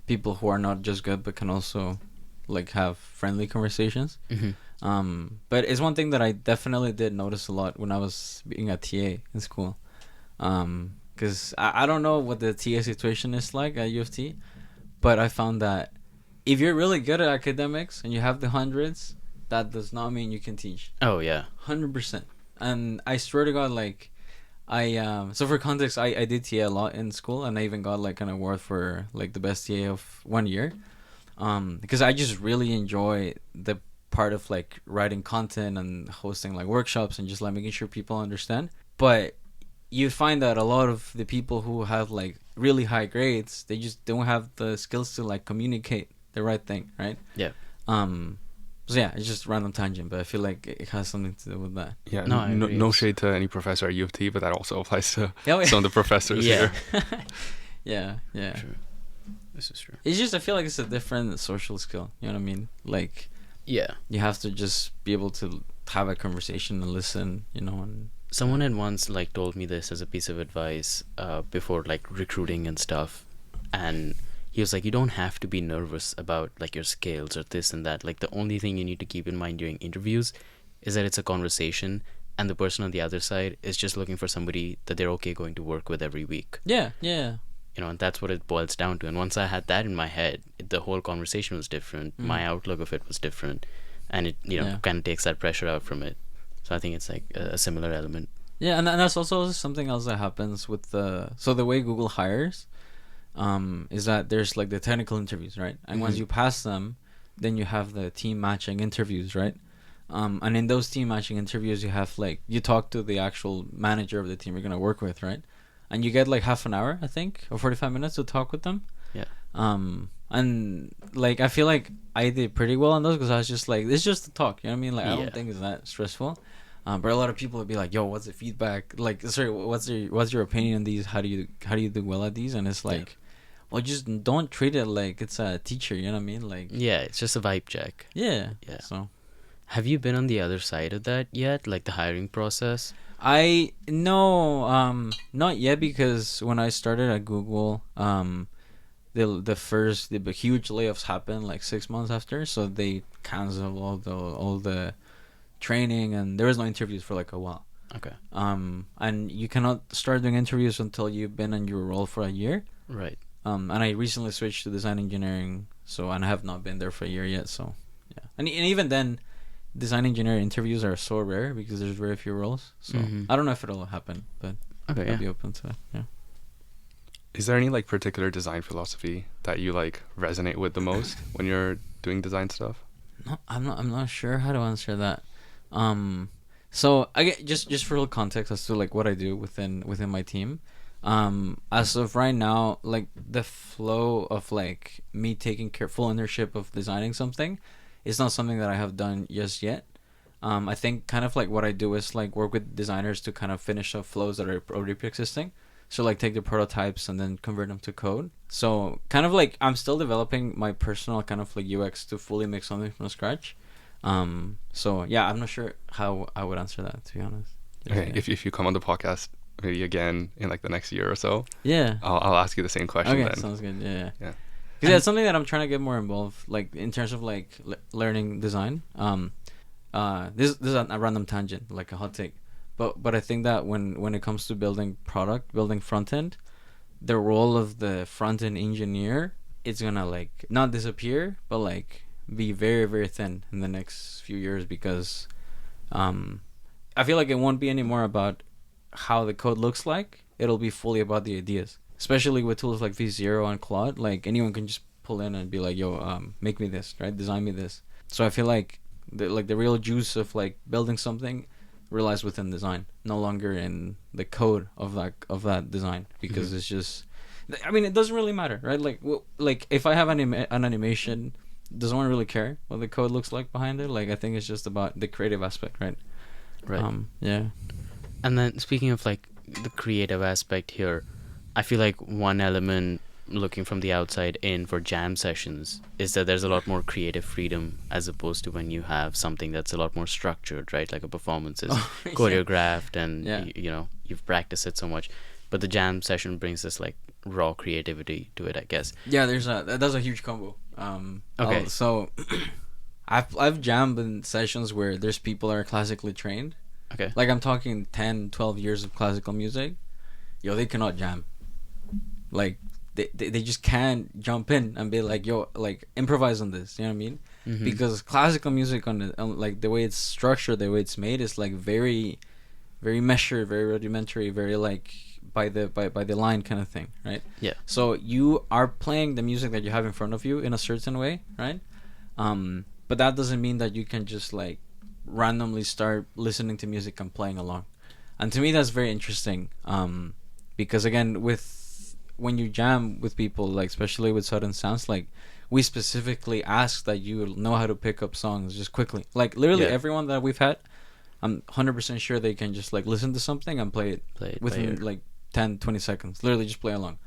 people who are not just good but can also like have friendly conversations. But it's one thing that I definitely did notice a lot when I was being a TA in school, because I don't know what the TA situation is like at U of T, but I found that if you're really good at academics and you have the hundreds, that does not mean you can teach. Oh yeah. 100%. And I swear to God, like so for context, I did TA a lot in school, and I even got like an award for like the best TA of 1 year, because I just really enjoy the part of like writing content and hosting like workshops and just like making sure people understand. But you find that a lot of the people who have like really high grades, they just don't have the skills to like communicate the right thing, right? Yeah. So yeah, it's just a random tangent, but I feel like it has something to do with that. Yeah, No, I agree. no shade to any professor at U of T, but that also applies to Yeah, some of the professors Yeah. here. Yeah. True. This is true. It's just, I feel like it's a different social skill. You know what I mean? Like, Yeah. you have to just be able to have a conversation and listen, and Someone had once like told me this as a piece of advice before like recruiting and stuff, and he was like, you don't have to be nervous about like your skills or this and that. Like the only thing you need to keep in mind during interviews is that it's a conversation, and the person on the other side is just looking for somebody that they're okay going to work with every week. yeah. And that's what it boils down to. And once I had that in my head, the whole conversation was different. My outlook of it was different, and it Yeah. kind of takes that pressure out from it. So I think it's like a similar element. Yeah, and that's also something else that happens with the way Google hires, is that there's like the technical interviews, right? And once you pass them, then you have the team matching interviews, right? And in those team matching interviews, you have like, you talk to the actual manager of the team you're gonna work with, right? And you get like half an hour, I think, or 45 minutes to talk with them. Yeah. And like I feel like I did pretty well on those because I was just like, it's just a talk, you know what I mean? Like I Yeah. don't think it's that stressful. But a lot of people would be like, "Yo, what's the feedback? Like, sorry, what's your opinion on these? How do you do well at these?" And it's like, well, just don't treat it like it's a teacher. You know what I mean? Like, Yeah, it's just a vibe check. yeah. Yeah. So Have you been on the other side of that yet? Like the hiring process? I no, not yet because when I started at Google, the huge layoffs happened like 6 months after, so they canceled all the training and there was no interviews for like a while. Okay. And you cannot start doing interviews until you've been in your role for a year. Right. And I recently switched to design engineering, and I have not been there for a year yet. So yeah, and even then, design engineer interviews are so rare because there's very few roles. So I don't know if it'll happen, but Okay. I'd be open to it. Yeah. Is there any like particular design philosophy that you like resonate with the most when you're doing design stuff? No, I'm not sure how to answer that. So I get just for a little context as to like what I do within my team. As of right now, like the flow of like me taking full ownership of designing something is not something that I have done just yet. I think kind of like what I do is like work with designers to kind of finish up flows that are already pre-existing. So like take the prototypes and then convert them to code. So kind of like I'm still developing my personal kind of like UX to fully make something from scratch. So yeah, I'm not sure how I would answer that, to be honest. Okay, Yeah. if you come on the podcast maybe again in like the next year or so, Yeah. I'll ask you the same question Okay, then. sounds good. Yeah. Yeah. Because it's something that I'm trying to get more involved, like in terms of like learning design. This is a random tangent, like a hot take, but I think that when it comes to building front end, the role of the front end engineer is gonna like not disappear, but like be very very thin in the next few years because, I feel like it won't be anymore about how the code looks like. It'll be fully about the ideas. Especially with tools like V0 and Claude, like anyone can just pull in and be like, "Yo, make me this, right? Design me this." So I feel like the real juice of like building something relies within design, no longer in the code of that design, because it's just, I mean, it doesn't really matter, right? Like if I have an animation, does no one really care what the code looks like behind it? Like I think it's just about the creative aspect, right? Right. Yeah. And then speaking of like the creative aspect here, I feel like one element looking from the outside in for jam sessions is that there's a lot more creative freedom as opposed to when you have something that's a lot more structured, right? Like a performance is choreographed and you know, you've practiced it so much. But the jam session brings this like raw creativity to it, I guess. Yeah, that's a huge combo. Okay. So I've jammed in sessions where there's people that are classically trained. Okay. Like I'm talking 10, 12 years of classical music. Yo, they cannot jam. Like they just can't jump in and be like, yo, like improvise on this. You know what I mean? Mm-hmm. Because classical music on like the way it's structured, the way it's made is like very, very measured, very rudimentary, very like by the line kind of thing, right? Yeah. So you are playing the music that you have in front of you in a certain way, right? But that doesn't mean that you can just like randomly start listening to music and playing along. And to me that's very interesting, because again, when you jam with people, like especially with sudden sounds, like we specifically ask that you know how to pick up songs just quickly. Like literally everyone that we've had, I'm 100% sure they can just like listen to something and play it within like 10-20 seconds. Literally just play along.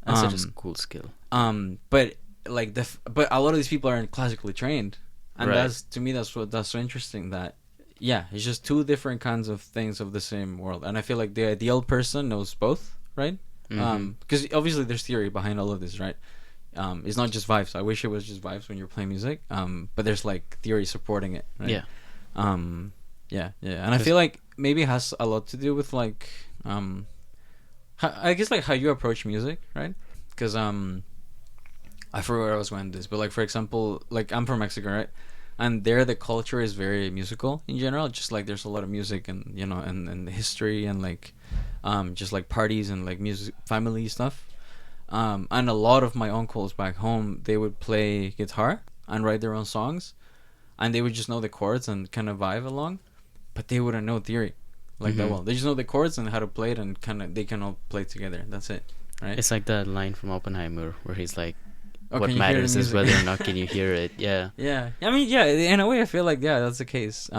That's such a cool skill. But like but a lot of these people aren't classically trained, and Right. that's, to me, that's so interesting, that it's just two different kinds of things of the same world. And I feel like the ideal person knows both, right? Because obviously there's theory behind all of this, right? It's not just vibes. I wish it was just vibes when you're playing music, but there's like theory supporting it, right? Yeah. And I feel like maybe it has a lot to do with like I guess like how you approach music, right? Because I forgot where I was going with this, but like for example, like I'm from Mexico, right? And there the culture is very musical in general. Just like there's a lot of music and and history and like just like parties and like music, family stuff. And a lot of my uncles back home, they would play guitar and write their own songs, and they would just know the chords and kind of vibe along, but they wouldn't know theory like that well. They just know the chords and how to play it, and they can all play together. That's it. right? It's like that line from Oppenheimer where he's like, Oh, what can you hear the matters is music? whether or not can you hear it. Yeah. Yeah. I mean, yeah. In a way, I feel like that's the case.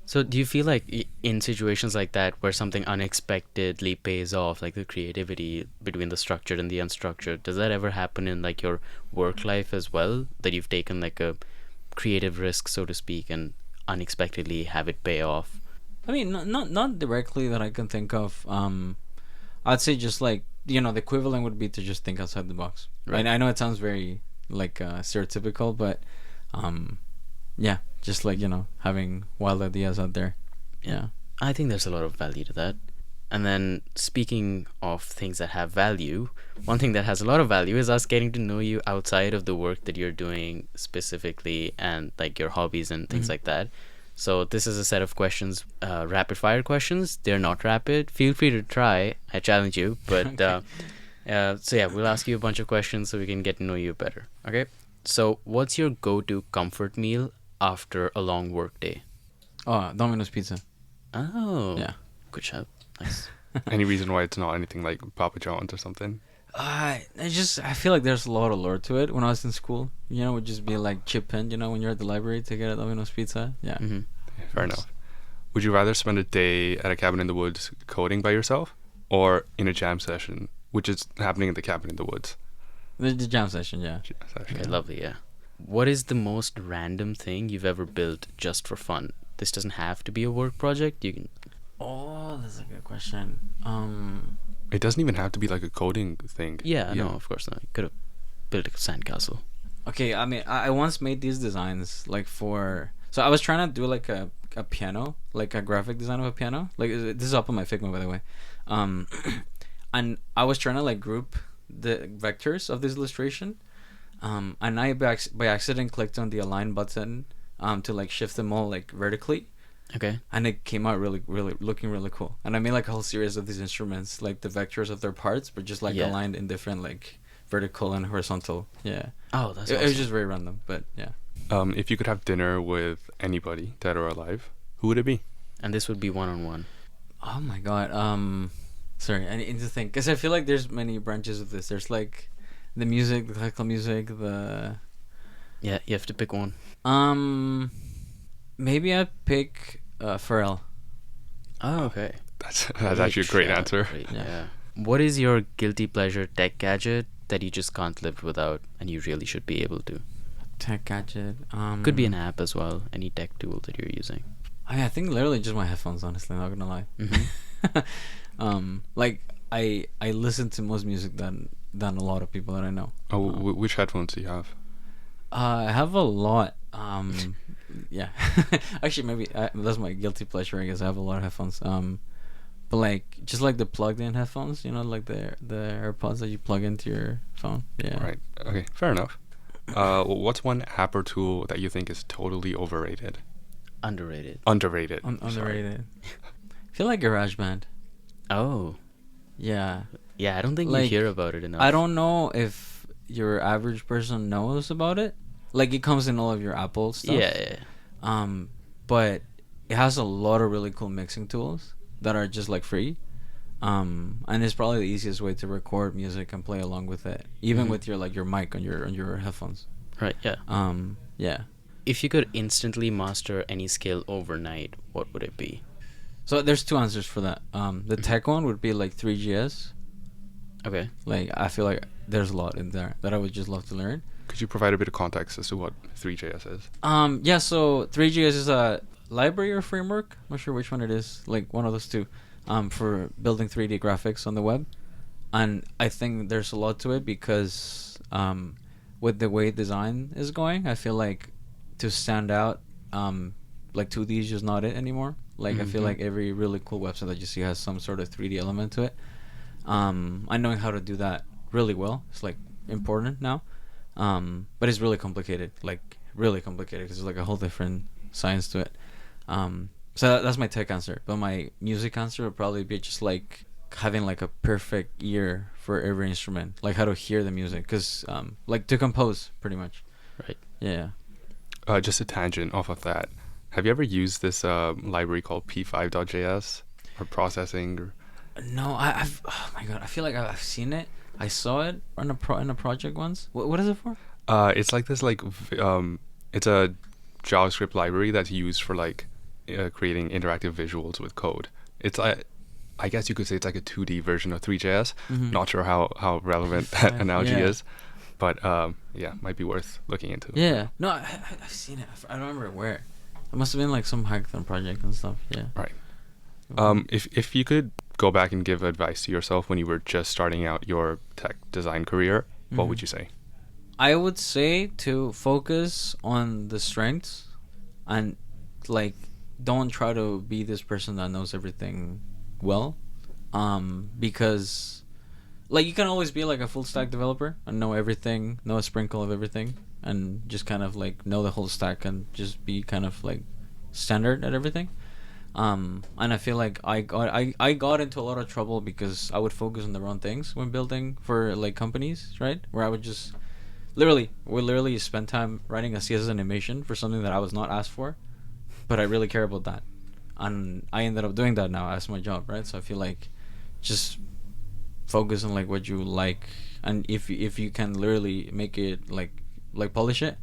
So do you feel like in situations like that where something unexpectedly pays off, like the creativity between the structured and the unstructured, does that ever happen in like your work life as well? That you've taken like a creative risk, so to speak, and unexpectedly have it pay off? I mean, not directly that I can think of. I'd say just like the equivalent would be to just think outside the box. Right. I know it sounds very like stereotypical, but yeah, just like having wild ideas out there. Yeah. I think there's a lot of value to that. And then speaking of things that have value, one thing that has a lot of value is us getting to know you outside of the work that you're doing specifically and like your hobbies and things like that. So this is a set of questions, rapid fire questions. They're not rapid. Feel free to try. I challenge you. But so yeah, we'll ask you a bunch of questions so we can get to know you better. Okay. So what's your go-to comfort meal after a long work day? Oh, Domino's Pizza. Oh. Yeah. Good shout. Nice. Any reason why it's not anything like Papa John's or something? I feel like there's a lot of lore to it. When I was in school, it would just be like chip in, when you're at the library to get a Domino's Pizza. Yeah. Mm-hmm. Yeah, fair enough. Would you rather spend a day at a cabin in the woods coding by yourself or in a jam session, which is happening at the cabin in the woods? The jam session, yeah. Jam session. Okay, lovely, yeah. What is the most random thing you've ever built just for fun? This doesn't have to be a work project. You can. Oh, that's a good question. It doesn't even have to be like a coding thing. Yeah, no, of course not. You could have built a sandcastle. Okay, I mean, I once made these designs like for. So I was trying to do like a piano, like a graphic design of a piano. Like this is up on my Figma, by the way. And I was trying to like group the vectors of this illustration. And I by accident clicked on the align button to like shift them all like vertically. Okay. And it came out really looking really cool. And I made like a whole series of these instruments, like the vectors of their parts, but just like aligned in different like vertical and horizontal. Yeah. Oh, that's It awesome. was just very random, but yeah. If you could have dinner with anybody, dead or alive, who would it be? And this would be one-on-one. Oh my god. Sorry, I need to think, because I feel like there's many branches of this. There's like the music, the classical music, the. Yeah, you have to pick one. Maybe I'd pick Pharrell. Oh, okay. That's actually a great shout. answer. Great, yeah. What is your guilty pleasure tech gadget that you just can't live without and you really should be able to? Tech gadget. Could be an app as well. Any tech tool that you're using. I think literally just my headphones. Honestly, not gonna lie. Mm-hmm. Like I listen to most music than a lot of people that I know. Oh, which headphones do you have? I have a lot. Yeah. Actually, maybe that's my guilty pleasure. I guess I have a lot of headphones. But like just like the plugged-in headphones, like the AirPods that you plug into your phone. Yeah. Right. Okay. Fair enough. What's one app or tool that you think is totally overrated? Underrated. Underrated. Underrated. I feel like GarageBand. Oh. Yeah. Yeah, I don't think Like, you hear about it enough. I don't know if your average person knows about it. Like it comes in all of your Apple stuff. Yeah. But it has a lot of really cool mixing tools that are just like free. And it's probably the easiest way to record music and play along with it, even with your mic on your headphones. Right, yeah. Yeah. If you could instantly master any skill overnight, what would it be? So there's two answers for that. The tech one would be like 3GS. Okay. Like I feel like there's a lot in there that I would just love to learn. Could you provide a bit of context as to what 3JS is? Yeah, so 3GS is a library or framework. I'm not sure which one it is. Like one of those two. For building 3D graphics on the web. And I think there's a lot to it because with the way design is going, I feel like to stand out, like 2D is just not it anymore. Like I feel like every really cool website that you see has some sort of 3D element to it. And knowing how to do that really well is like important now. But it's really complicated, because there's like a whole different science to it. So that's my tech answer. But my music answer would probably be just like having like a perfect ear for every instrument, like how to hear the music, because like to compose pretty much. Right. Yeah. Just a tangent off of that. Have you ever used this library called p5.js or processing? No, I've oh my god, I feel like I've seen it. I saw it on in a project once. What is it for? It's like this it's a JavaScript library that's used for like creating interactive visuals with code. It's I guess you could say it's like a 2D version of 3JS. Mhm. Not sure how relevant that analogy Yeah. is, but yeah, might be worth looking into. Yeah. No, I've seen it. I don't remember where. It must have been like some hackathon project and stuff. Yeah. Right. If you could go back and give advice to yourself when you were just starting out your tech design career, what would Mhm. you say? I would say to focus on the strengths and like don't try to be this person that knows everything well. Because like you can always be like a full stack developer and know everything, know a sprinkle of everything and just kind of like know the whole stack and just be kind of like standard at everything. And I feel like I got into a lot of trouble because I would focus on the wrong things when building for like companies, right? Where I would just literally spend time writing a CSS animation for something that I was not asked for, but I really care about that, and I ended up doing that now as my job, right? So I feel like just focus on like what you like, and if you can literally make it like polish it,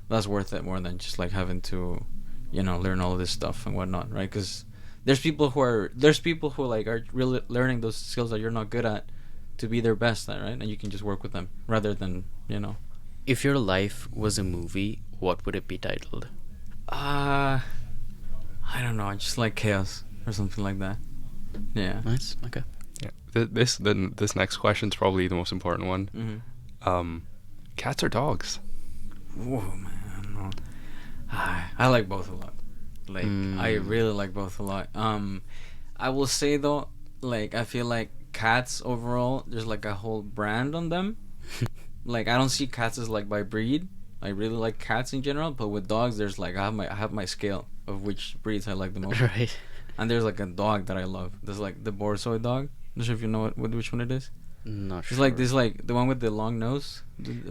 that's worth it more than just like having to, learn all this stuff and whatnot, right? Because there's people who like are really learning those skills that you're not good at to be their best at, right? And you can just work with them rather than If your life was a movie, what would it be titled? I don't know, just like chaos or something like that. Yeah. Nice. Okay. Yeah. This next question is probably the most important one. Mm-hmm. Cats or dogs? Whoa, man. No. I like both a lot. Like I really like both a lot. I will say though, like I feel like cats overall, there's like a whole brand on them. Like I don't see cats as like by breed. I really like cats in general, but with dogs, there's like I have my scale of which breeds I like the most. Right. And there's like a dog that I love. There's like the Borzoi dog. Not sure if you know which one it is. Not It's sure. like this, like the one with the long nose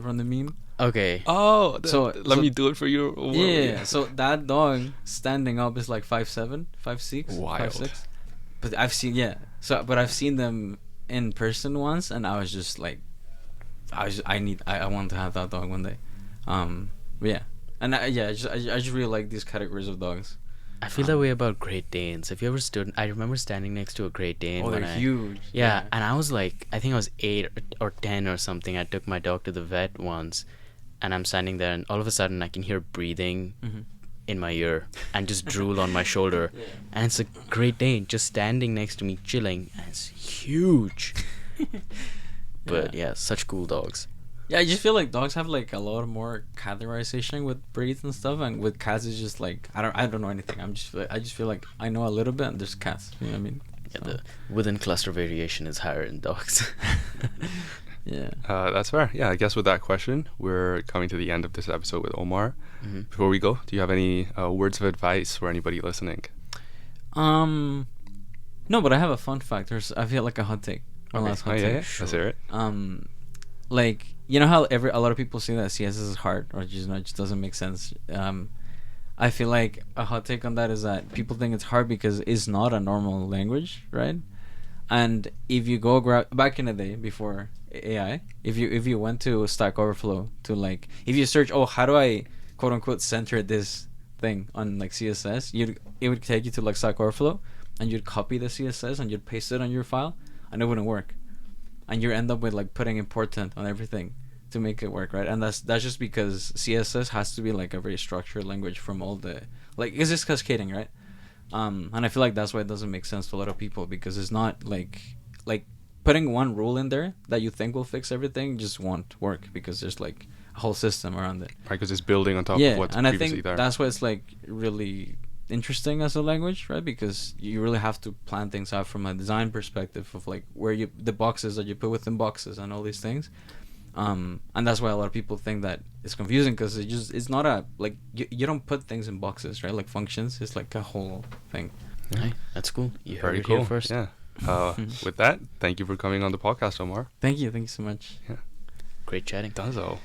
from the meme. Okay. Oh, let so- me do it for you. Yeah. So that dog standing up is like 5'7", 5'6", Wild. 5'6". But I've seen them in person once, and I was just like, I want to have that dog one day. But yeah, and I just really like these categories of dogs. I feel that way about Great Danes. Have you ever stood? I remember standing next to a Great Dane. Oh, when they're huge. Yeah, and I was like, I think I was 8 or 10 or something. I took my dog to the vet once, and I'm standing there, and all of a sudden I can hear breathing Mhm. in my ear and just drool on my shoulder. Yeah. And it's a Great Dane just standing next to me, chilling, and it's huge. But yeah, such cool dogs. Yeah, I just feel like dogs have like a lot more categorization with breeds and stuff, and with cats it's just like I don't know anything. I just feel like I know a little bit, and there's cats. You know what I mean? Yeah, So, the within cluster variation is higher in dogs. yeah. That's fair. Yeah, I guess with that question, we're coming to the end of this episode with Omar. Mhm. Before we go, do you have any words of advice for anybody listening? No, but I have a fun fact. I feel like a hot take. One last hot take. Let's hear it. Like you know how a lot of people say that CSS is hard, or just it just doesn't make sense. I feel like a hot take on that is that people think it's hard because it's not a normal language, right? And if you go back in the day before AI, if you went to Stack Overflow to like if you search, how do I quote unquote center this thing on like CSS, it would take you to like Stack Overflow, and you'd copy the CSS and you'd paste it on your file, and it wouldn't work, and you end up with like putting important on everything to make it work, right? And that's just because CSS has to be like a very structured language from all the like it's just cascading, right? And I feel like that's why it doesn't make sense to a lot of people, because it's not like putting one rule in there that you think will fix everything just won't work, because there's like a whole system around it. Right, because it's building on top Yeah, of what's and I previously think there. that's why it's like really interesting as a language, right? Because you really have to plan things out from a design perspective of like where the boxes that you put within boxes and all these things. And that's why a lot of people think that it's confusing, because it's not a like you don't put things in boxes, right? Like functions, it's like a whole thing. Hey, that's cool. You heard Very it cool. here first. Yeah. With that, thank you for coming on the podcast, Omar. Thank you so much. Great chatting. Donezo.